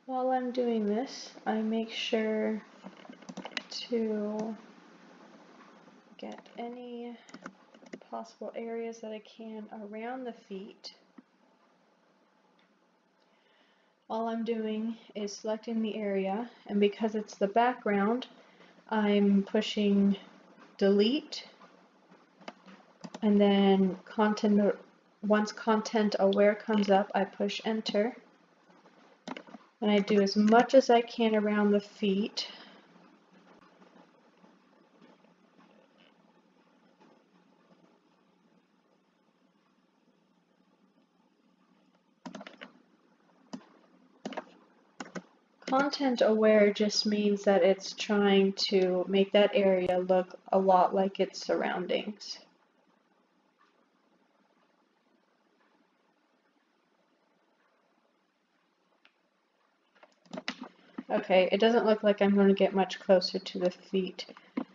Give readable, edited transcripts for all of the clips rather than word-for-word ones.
While I'm doing this, I make sure to get any possible areas that I can around the feet. All I'm doing is selecting the area, and because it's the background, I'm pushing delete, and then once content aware comes up, I push enter, and I do as much as I can around the feet. Content aware just means that it's trying to make that area look a lot like its surroundings. Okay, it doesn't look like I'm going to get much closer to the feet.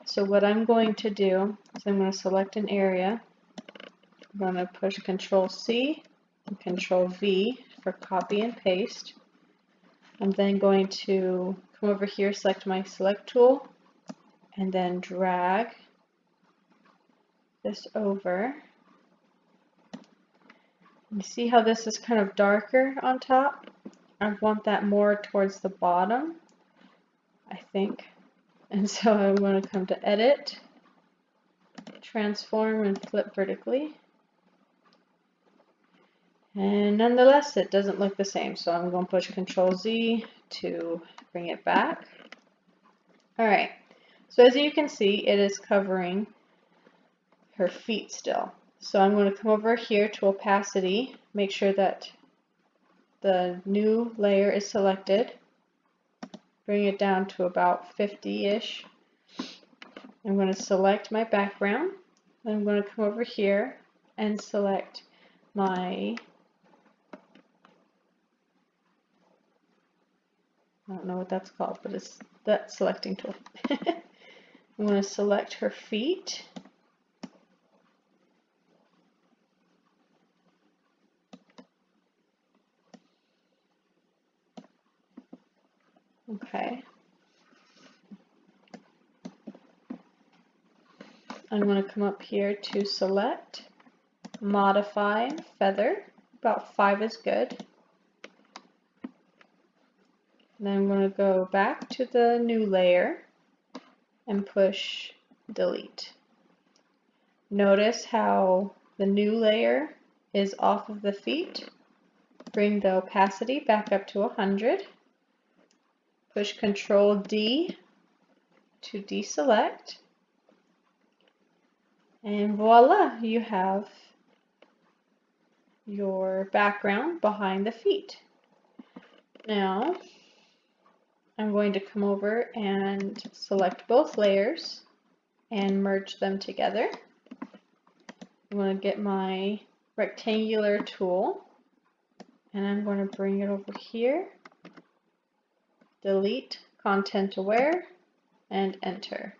So what I'm going to do is I'm going to select an area. I'm going to push Control C and Control V for copy and paste. I'm then going to come over here, select my select tool, and then drag this over. You see how this is kind of darker on top? I want that more towards the bottom, I think. And so I'm going to come to Edit, Transform, and Flip Vertically. And nonetheless, it doesn't look the same, so I'm going to push Control Z to bring it back. Alright, so as you can see, it is covering her feet still. So I'm going to come over here to Opacity, make sure that the new layer is selected, bring it down to about 50-ish. I'm going to select my background. I'm going to come over here and select my, I don't know what that's called, but it's that selecting tool. I'm going to select her feet. Okay. I'm going to come up here to select, modify, feather. About 5 is good. Then I'm going to go back to the new layer and push delete. Notice how the new layer is off of the feet. Bring the opacity back up to 100. Push Control D to deselect. And voila, you have your background behind the feet. Now, I'm going to come over and select both layers and merge them together. I'm going to get my rectangular tool and I'm going to bring it over here, delete, content aware, and enter.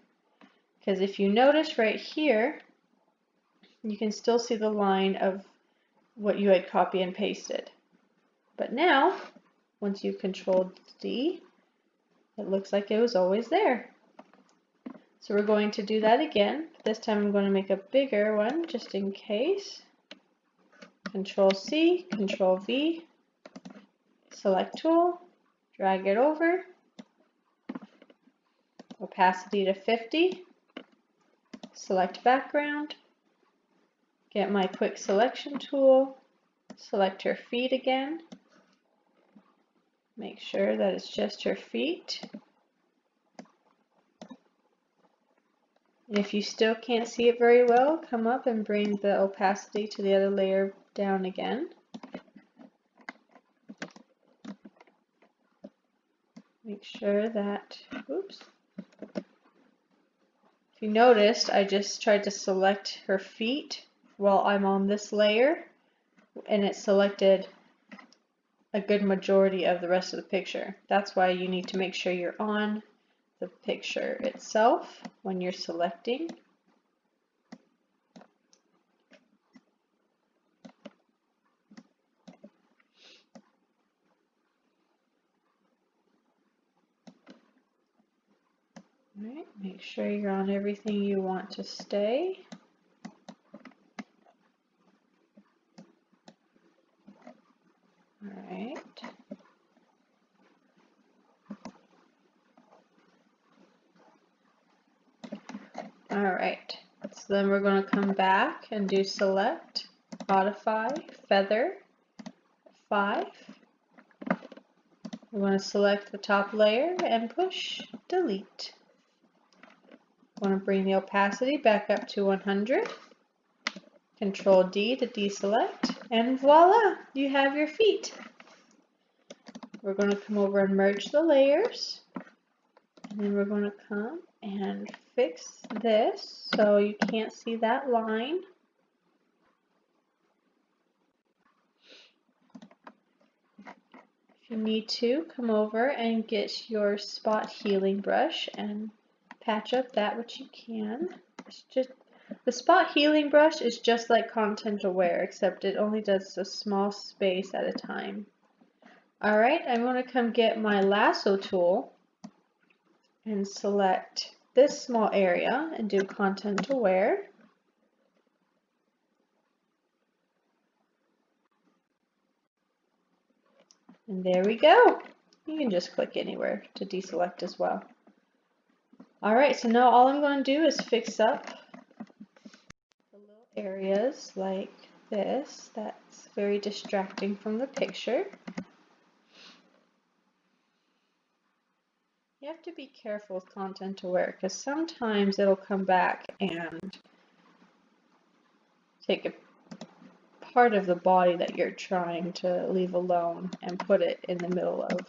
Because if you notice right here, you can still see the line of what you had copy and pasted. But now, once you Control D, it looks like it was always there. So we're going to do that again. This time I'm going to make a bigger one just in case. Control C, Control V, select tool, drag it over, opacity to 50, select background, get my quick selection tool, select her feet again, make sure that it's just her feet. And if you still can't see it very well, come up and bring the opacity to the other layer down again. Make sure that, oops. If you noticed, I just tried to select her feet while I'm on this layer, and it selected a good majority of the rest of the picture. That's why you need to make sure you're on the picture itself when you're selecting. Alright, make sure you're on everything you want to stay. Alright. Alright, so then we're going to come back and do select, modify, feather, 5. We want to select the top layer and push delete. We want to bring the opacity back up to 100. Control D to deselect, and voila, you have your feet. We're going to come over and merge the layers, and then we're going to come and fix this so you can't see that line. If you need to, come over and get your spot healing brush and patch up that which you can. It's just the spot healing brush is just like content aware, except it only does a small space at a time. Alright, I'm going to come get my lasso tool and select this small area and do content aware. And there we go. You can just click anywhere to deselect as well. Alright, so now all I'm going to do is fix up the little areas like this. That's very distracting from the picture. You have to be careful with content aware because sometimes it'll come back and take a part of the body that you're trying to leave alone and put it in the middle of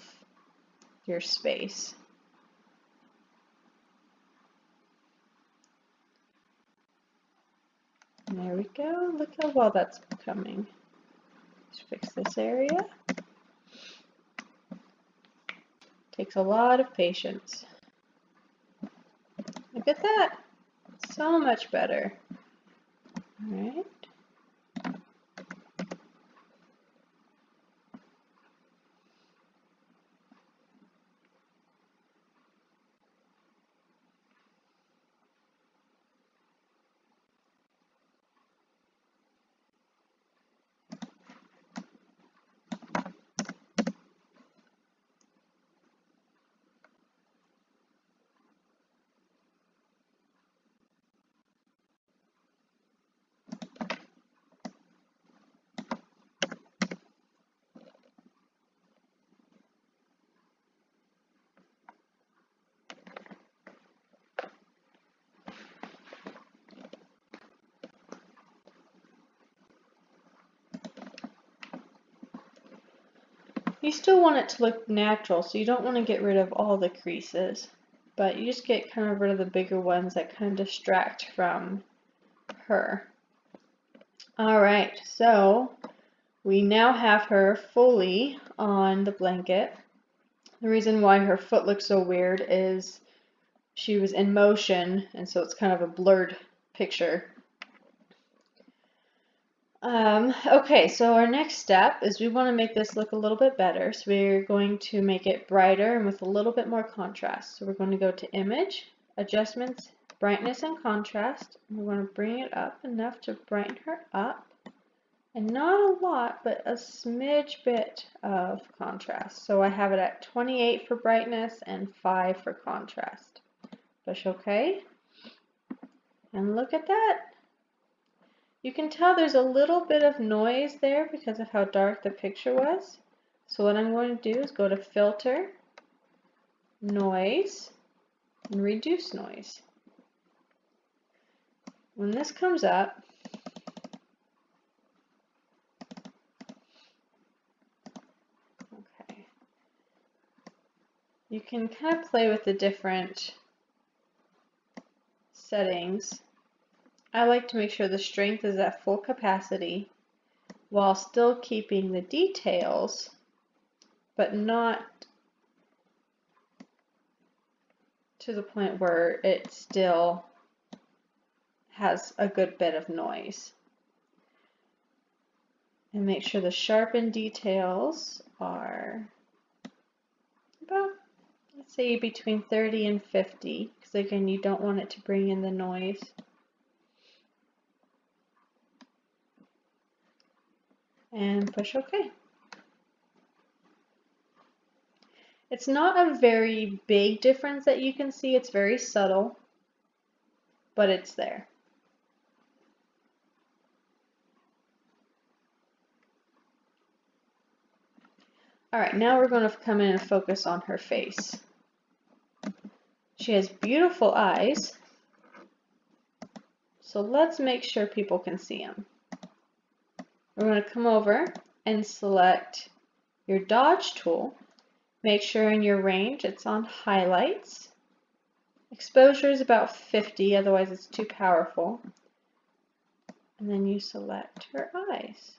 your space. And there we go. Look how well that's becoming. Let's fix this area. Takes a lot of patience. Look at that. So much better. All right. You still want it to look natural, so you don't want to get rid of all the creases, but you just get kind of rid of the bigger ones that kind of distract from her. Alright, so we now have her fully on the blanket. The reason why her foot looks so weird is she was in motion, and so it's kind of a blurred picture. Okay, so our next step is we want to make this look a little bit better. So we're going to make it brighter and with a little bit more contrast. So we're going to go to Image, Adjustments, Brightness and Contrast. And we're going to bring it up enough to brighten her up. And not a lot, but a smidge bit of contrast. So I have it at 28 for brightness and 5 for contrast. Push OK. And look at that. You can tell there's a little bit of noise there because of how dark the picture was. So what I'm going to do is go to Filter, Noise, and Reduce Noise. When this comes up, okay, you can kind of play with the different settings. I like to make sure the strength is at full capacity while still keeping the details, but not to the point where it still has a good bit of noise. And make sure the sharpen details are about let's say between 30 and 50, because again, you don't want it to bring in the noise. And push OK. It's not a very big difference that you can see. It's very subtle, but it's there. All right, now we're going to come in and focus on her face. She has beautiful eyes, so let's make sure people can see them. We're going to come over and select your dodge tool. Make sure in your range it's on highlights. Exposure is about 50, otherwise it's too powerful. And then you select her eyes.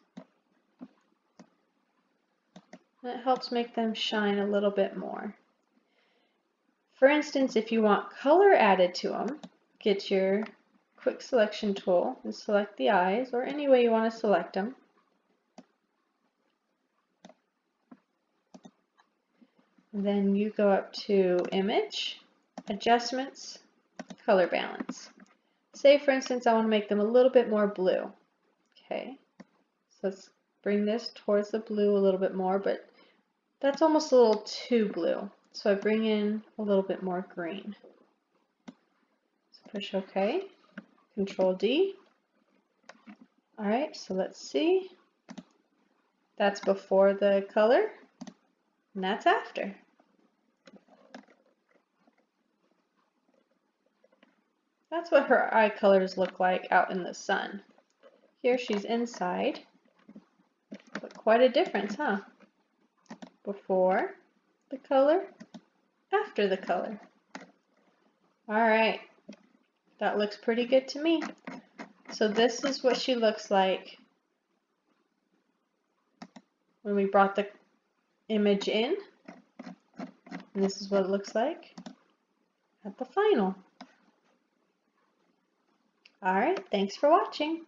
And it helps make them shine a little bit more. For instance, if you want color added to them, get your quick selection tool and select the eyes, or any way you want to select them. And then you go up to Image, Adjustments, Color Balance. Say, for instance, I want to make them a little bit more blue. Okay, so let's bring this towards the blue a little bit more, but that's almost a little too blue. So I bring in a little bit more green. So push OK, Control D. All right, so let's see. That's before the color, and that's after. That's what her eye colors look like out in the sun. Here she's inside, but quite a difference, huh? Before the color, after the color. All right, that looks pretty good to me. So this is what she looks like when we brought the image in, and this is what it looks like at the final. All right, thanks for watching.